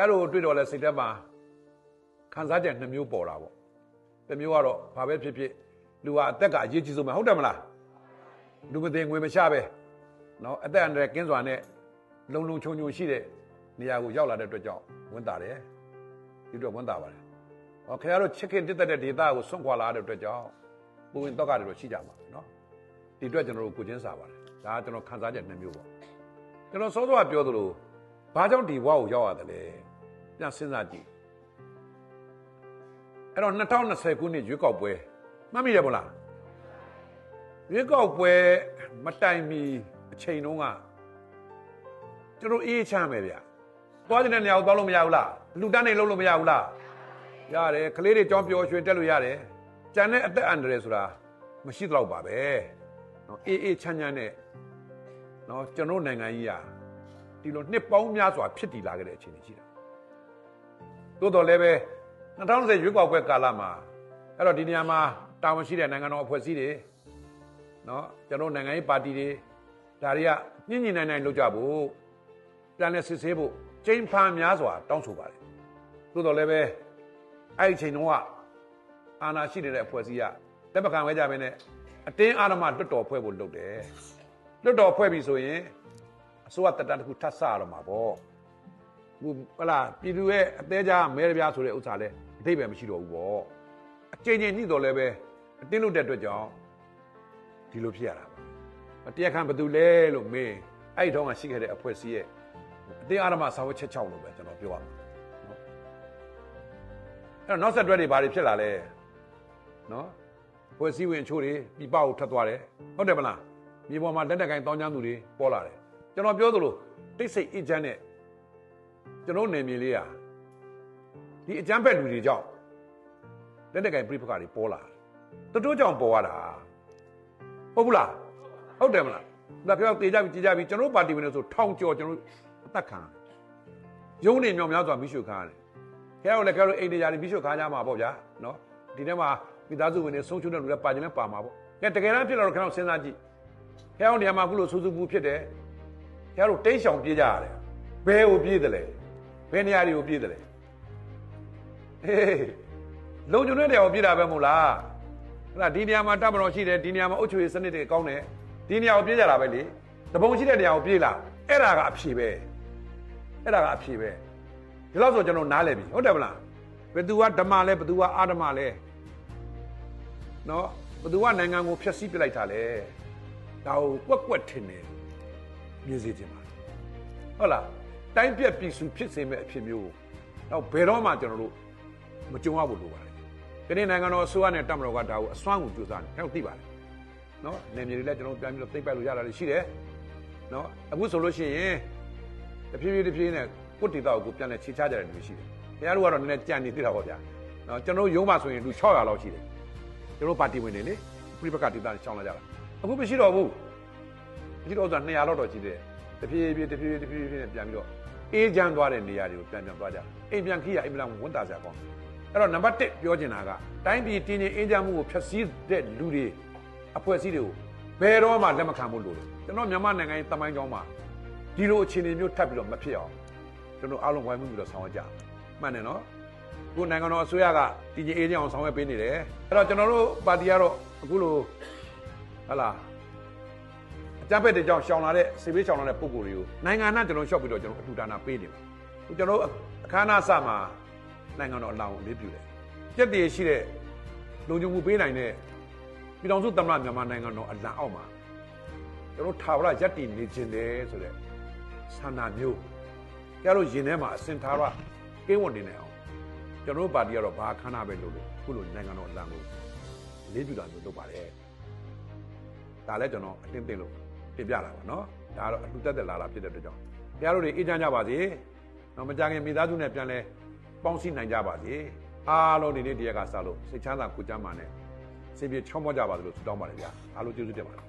တို့တွေ့တော့လဲစိတ်ထဲမှာခံစားချက်2မျိုးပေါ်တာပေါ့တစ်မျိုးကတော့ဘာပဲဖြစ်ဖြစ်လူဟာအသက်ကအရေးကြီးဆုံးပဲဟုတ်တယ်မလားလူမသိငွေမချပဲနော်အသက်အန္တရာယ်ကင်းစွာနဲ့လုံလုံခြုံခြုံရှိတဲ့နေရာကိုရောက်လာတဲ့အတွက်ကြောင့်ဝန်တာတယ်ဒီတော့ဝန်တာပါတယ်ဟောခင်ဗျားတို့ချစ်ခင်တစ်သက်တဲ့ဒေသကိုဆွန့်ခွာလာတဲ့အတွက်ကြောင့်ပူဝင်တော့ကတွေတော့ရှိကြမှာနော်ဒီအတွက်ကျွန်တော်တို့ကိုချင်းစားပါတယ်ဒါကကျွန်တော်ခံစားချက်2မျိုးပေါ့ကျွန်တော်စောစောကပြောသလိုဘာကြောင့်ဒီဘဝကိုရောက်ရတယ်လဲပြန်စဉ်းစားကြည့်အဲ့တော့2020ခုနှစ်ရွေးကောက်ပွဲမှတ်မိတယ်ဗလားရွေးကောက်ပွဲမတိုင်မီအချိန်တုန်းကကျွန်တော်အေးချမ်းမယ်ဗျာသွားတဲ့နေရာကိုသွားလို့မရဘူးလားလူတန်းနေလုံးလို့မရဘူးလားရတယ်ကလေးတွေကြောင်းပျော်ရွှင်တက်လို့ရတယ်ကြံတဲ့အသက်အန္တရာယ်ဆိုတာမရှိတော့ပါပဲနော်အေးချမ်းချမ်းနဲ့နော်ကျွန်တော်နိုင်ငံကြီးဟာဒီလိုနှစ်ပေါင်းများစွာဖြစ်တည်လာခဲ့တဲ့အခြေအနေရှိတာတိုးတော်လည်းပဲ2020ရွေးကောက်ပွဲကာလမှာအဲ့တော့ဒီနေရာမှာတာဝန်ရှိတဲ့နိုင်ငံတော်အဖွဲ့အစည်းတွေနော်ကျွန်တော်နိုင်ငံရေးပါတီတွေဒါတွေကညှိနိုင်လုပ်ကြဖို့ပြန်လဲစစ်ဆေးဖို့ကျင်းဖန်များစွာတောင်းဆိုပါတယ်တိုးတော်လည်းပဲအဲ့ဒီအချိန်တုန်းကအာဏာရှိနေတဲ့အဖွဲ့အစည်းကလက်မခံဝဲကြဘဲနဲ့အတင်းအာဏာမှလွတ်တော်ဖွဲ့ဖို့လုပ်တယ်လွတ်တော်ဖွဲ့ပြီဆိုရင်အစိုးရတက်တန်းတစ်ခုထပ်ဆရတော့မှာပေါ့ဟလာပြည်သူရဲ့အသေးကြားမဲရပြားဆိုတဲ့ဥစ္စာလဲအတိတ်ပဲမရှိတော့ဘူးပေါ့အချိန်ချင်းညှိတော်လဲပဲအတင်းလို့တဲ့အတွက်ကြောင့်ဒီလိုဖြစ်ရတာပါတရားခံဘယ်သူလဲလို့မေးအဲ့ဒီတော့ကရှိခဲ့တဲ့အဖွဲ့အစည်းရဲ့အတင်းအာဏာမှစာဝတ်ချက်6လို့ပဲကျွန်တော်ပြောရမှာအဲ့တော့နောက်ဆက်တွဲတွေဘာတွေဖြစ်လာလဲနော်ဖွဲ့စည်းဝင်အချို့တွေပြပကိုထပ်သွားတယ်ဟုတ်တယ်မလားမြေပေါ်မှာလက်တက်ကိုင်းတောင်းချမ်းသူတွေပေါ်လာတယ်ကျွန်တော်ပြောသလိုတိတ်ဆိတ်အေဂျင့်နဲ့ကျွန်တော်နေမြေလေးဟာဒီအကြမ်းဖက်လူတွေကြောင့်လက်တက်ကိုင်းပြပခါတွေပေါ်လာတယ်တို့ကြောင့်ပေါ်ရတာဟုတ်ဘူးလားဟုတ်တယ်မလားဒါပြောတေးကြပြီကြည်ကြပြီကျွန်တော်ပါတီဝင်တွေဆိုထောင်ကျော်ကျွန်တော်အသက်ခံရုံးနေမြောင်များစွာမိရှုခံရတယ်ခဲတော့လည်းခဲတော့အိမ်တရားတွေမိရှုခံကြမှာပေါ့ဗျာနော်ဒီထဲမှာမိသားစုဝင်တွေဆုံးရှုံးတဲ့လူတွေပါခြင်းနဲ့ပါမှာပေါ့ကဲတကယ်တမ်းဖြစ်တော့ခဏစဉ်းစားကြည့်ခဲအောင်နေရာမှာအခုလိုစူးစူးပူဖြစ်တယ်ခဲတော့တိတ်ရှောင်ပြေးကြရတယ်ဘယ်ကိုပြေးတယ်လဲဘယ်နေရာတွေကိုပြေးတယ်လဲဟေးလုံခြုံတဲ့နေရာကိုပြေးတာပဲမို့လားဟဲ့ဒီနေရာမှာတပ်မတော်ရှိတယ်ဒီနေရာမှာအုပ်ချုပ်ရေးစနစ်တွေကောင်းတယ်ဒီနေရာကိုပြေးကြတာပဲလေတပုံရှိတဲ့နေရာကိုပြေးလာအဲ့ဒါကအဖြေပဲအဲ့ဒါကအဖြေပဲဒီလောက်ဆိုကျွန်တော်နားလည်ပြီဟုတ်တယ်မလားဘယ်သူကဓမ္မလဲဘယ်သူကအာဓမ္မလဲနော်ဘယ်သူကနိုင်ငံကိုဖျက်ဆီးပစ်လိုက်တာလဲဒါကိုကွက်ထင်နေမြင်စေချင်ပါဟုတ်လားတိုင်းပြက်ပြည်စုဖြစ်စေမဲ့အဖြစ်မျိုးတော့ဘယ်တော့မှကျွန်တော်တို့မကြုံရဘူးလို့ပါတယ်ဒီနေ့နိုင်ငံတော်အစိုးရနဲ့တပ်မတော်ကဒါကိုအစွမ်းကိုကြိုးစားနေတယ်သိပါတယ်နော်နေမြေတွေလည်းကျွန်တော်ပြန်ပြီးတော့သိပိုက်လို့ရတာရှိတယ်နော်အခုဆိုလို့ရှိရင်တဖြည်းဖြည်းနဲ့ကိုတေတာကိုပြန်လဲခြေချကြတယ်လို့ရှိတယ်ခင်ဗျားတို့ကတော့နည်းနည်းကြံနေသေးတာပေါ့ဗျာနော်ကျွန်တော်ရုံးမှာဆိုရင်လူ600လောက်ရှိတယ်ကျွန်တော်ပါတီဝင်တွေလေပြိပကဒေတာရှောင်းလာကြတာအခုမရှိတော့ဘူးမရှိတော့ဆိုတာ200လောက်တော့ရှိတယ်တဖြည်းဖြည်းနဲ့ပြန်ပြီးတော့အေးချမ်းသွားတဲ့နေရာတွေကိုပြန်သွားကြအိမ်ပြန်ခိရအိမ်ပြန်ဝန်တာစရာကောင်းအဲ့တော့နံပါတ်1ပြောချင်တာကတိုင်းပြည်တည်ငြိမ်အေးချမ်းမှုကိုဖျက်ဆီးတဲ့လူတွေအဖွဲ့အစည်းတွေကိုဘယ်တော့မှလက်မခံဘူးလို့ကျွန်တော်မြန်မာနိုင်ငံရဲ့တမိုင်းကြောင်းမှာဒီလိုအခြေအနေမျိုးထပ်ပြီးတော့မဖြစ်အောင်ကျွန်တော်အားလုံးဝိုင်းမှုပြီးတော့ဆောင်ရွက်ကြမှန်တယ်နော်ခုနိုင်ငံတော်အစိုးရကတည်ငြိမ်အေးချမ်းအောင်ဆောင်ရွက်ပေးနေတယ်အဲ့တော့ကျွန်တော်တို့ပါတီကတော့အခုလိုဟလာအကြမ်းဖက်တဲ့ကြောင့်ရှောင်လာတဲ့စေဘေးရှောင်လာတဲ့ပုံကိုယ်တွေကိုနိုင်ငံနဲ့ကျွန်တော်ရှော့ပြီးတော့ကျွန်တော်အထူဒါနာပေးနေပါခုကျွန်တော်အခမ်းအနားစမှာနိုင်ငံတော်အလောင်းကိုလေးပြုတယ်ကြက်တည်ရှိတဲ့လုံခြုံမှုပေးနိုင်တဲ့ပြည်ထောင်စုသမ္မတမြန်မာနိုင်ငံတော်အလံအောက်မှာကျွန်တော်ထာဝရရပ်တည်နေခြင်းတယ်ဆိုတဲ့ဆန္ဒမျိုးကြလို့ရင်ထဲမှာအစင်ထာဝရကင်းဝတ်နေနိုင်အောင်ကျွန်တော်ပါတီကတော့ဘာခန္ဓာပဲလို့ခုလိုနိုင်ငံတော်အလံကိုလေးပြုတာမျိုးလုပ်ပါတယ်ဒါလည်းကျွန်တော်အတင်းတင်းလို့တင်ပြလာပါနော်ဒါကတော့အလှတက်တက်လာဖြစ်တဲ့အတွက်ကြောင့်တရားတို့တွေအေးချမ်းကြပါစေနော်မကြခင်မိသားစုနဲ့ပြန်လဲပေါင်းစည်းနိုင်ကြပါစေအားလုံးဒီနေ့တရားကစလို့စိတ်ချမ်းသာကိုယ်ကျမ်းမာနဲ့စေပြေချောင်းမောကြပါသလိုဆုတောင်းပါတယ်ဗျာအားလုံးကျေးဇူးတင်ပါတယ်